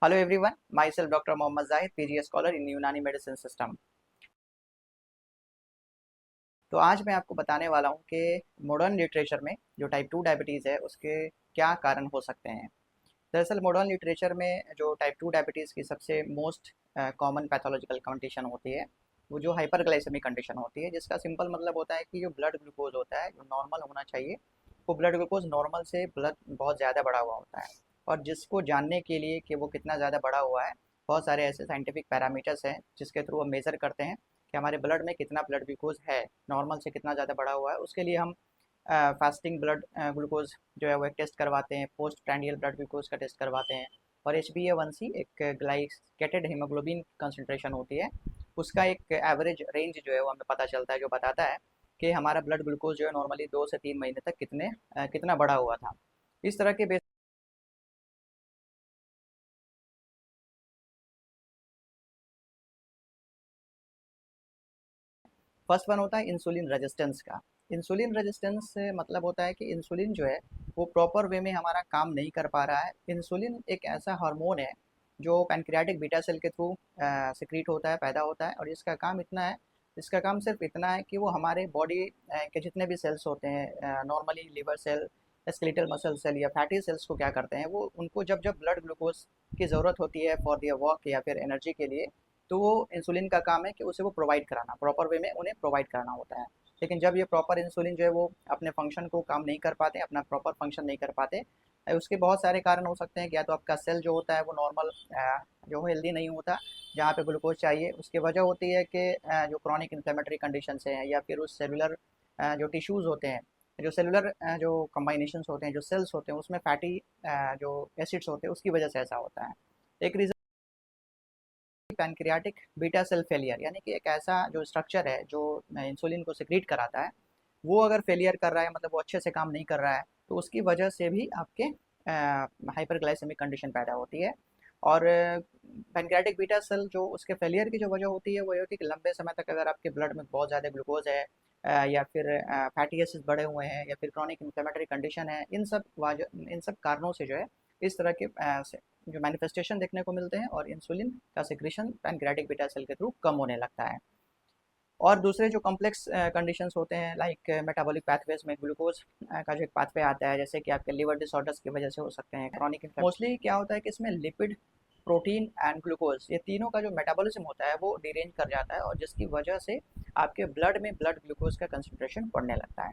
Hello everyone, myself Dr. Mohammad Zahid, PG scholar in यूनानी medicine system. तो आज मैं आपको बताने वाला हूँ कि मॉडर्न लिटरेचर में जो टाइप 2 डायबिटीज़ है उसके क्या कारण हो सकते हैं। दरअसल मॉडर्न लिटरेचर में जो टाइप 2 डायबिटीज़ की सबसे मोस्ट कॉमन पैथोलॉजिकल कंडीशन होती है वो जो हाइपरग्लाइसेमिक कंडीशन होती है, जिसका सिंपल मतलब होता है कि जो ब्लड ग्लूकोज होता है जो नॉर्मल होना चाहिए वो ब्लड ग्लूकोज नॉर्मल से ब्लड बहुत ज़्यादा बढ़ा हुआ होता है। और जिसको जानने के लिए कि वो कितना ज़्यादा बढ़ा हुआ है, बहुत सारे ऐसे साइंटिफिक पैरामीटर्स हैं जिसके थ्रू हम मेज़र करते हैं कि हमारे ब्लड में कितना ब्लड ग्लूकोज है, नॉर्मल से कितना ज़्यादा बढ़ा हुआ है। उसके लिए हम फास्टिंग ब्लड ग्लूकोज जो है वो एक टेस्ट करवाते हैं, पोस्ट प्रैंडियल ब्लड ग्लूकोज का टेस्ट करवाते हैं। और HbA1c एक ग्लाइकेटेड हीमोग्लोबिन कंसंट्रेशन होती है, उसका एक एवरेज रेंज जो है वो हमें पता चलता है, जो बताता है कि हमारा ब्लड ग्लूकोज जो है नॉर्मली 2 से 3 महीने तक कितना बढ़ा हुआ था। इस तरह के फर्स्ट वन होता है इंसुलिन रेजिस्टेंस का। इंसुलिन रेजिस्टेंस से मतलब होता है कि इंसुलिन जो है वो प्रॉपर वे में हमारा काम नहीं कर पा रहा है। इंसुलिन एक ऐसा हार्मोन है जो पैनक्रियाटिक बीटा सेल के थ्रू सिक्रीट होता है, पैदा होता है, और इसका काम इतना है, इसका काम सिर्फ इतना है कि वो हमारे बॉडी के जितने भी सेल्स होते हैं, normally liver cell, skeletal muscle cell या फैटी सेल्स को क्या करते हैं, वो उनको जब जब ब्लड ग्लूकोज की ज़रूरत होती है फॉर दियर वर्क या फिर एनर्जी के लिए, तो वो इंसुलिन का काम है कि उसे वो प्रोवाइड कराना, प्रॉपर वे में उन्हें प्रोवाइड कराना होता है। लेकिन जब ये प्रॉपर इंसुलिन जो है वो अपने फंक्शन को काम नहीं कर पाते, अपना प्रॉपर फंक्शन नहीं कर पाते, उसके बहुत सारे कारण हो सकते हैं कि या तो आपका सेल जो होता है वो नॉर्मल जो हेल्दी नहीं होता जहाँ पे ग्लूकोज चाहिए। उसकी वजह होती है कि जो क्रॉनिक इन्फ्लेमेटरी कंडीशन हैं या फिर उस सेलुलर जो टिश्यूज़ होते हैं, जो सेलुलर जो कम्बाइनेशंस होते हैं, जो सेल्स होते हैं, उसमें फैटी जो एसिड्स होते हैं उसकी वजह से ऐसा होता है। एक reason pancreatic beta cell failure, यानी कि एक ऐसा जो स्ट्रक्चर है जो इंसुलिन को सिक्रीट कराता है, वो अगर फेलियर कर रहा है, मतलब वो अच्छे से काम नहीं कर रहा है, तो उसकी वजह से भी आपके हाइपरग्लाइसेमिक कंडीशन पैदा होती है। और पैनक्रियाटिक बीटा सेल जो उसके फेलियर की जो वजह होती है वो ये होती है कि लंबे समय तक अगर आपके ब्लड में बहुत ज़्यादा ग्लूकोज है, या फिर फैटी एसिड्स बढ़े हुए हैं या फिर क्रॉनिक इन्फ्लेमेटरी कंडीशन है, इन सब कारणों से जो है इस तरह के जो मैनिफेस्टेशन देखने को मिलते हैं और इंसुलिन का सिक्रीशन पैनक्रियाटिक बीटा सेल के थ्रू कम होने लगता है। और दूसरे जो कॉम्प्लेक्स कंडीशंस होते हैं लाइक मेटाबॉलिक पाथवेज में ग्लूकोज का जो एक पाथवे आता है, जैसे कि आपके लिवर डिसऑर्डर्स की वजह से हो सकते हैं, क्रॉनिक मोस्टली क्या होता है कि इसमें लिपिड, प्रोटीन एंड ग्लूकोज, ये तीनों का जो मेटाबॉलिज्म होता है वो डिरेंज कर जाता है, और जिसकी वजह से आपके ब्लड में ब्लड ग्लूकोज का कंसंट्रेशन बढ़ने लगता है।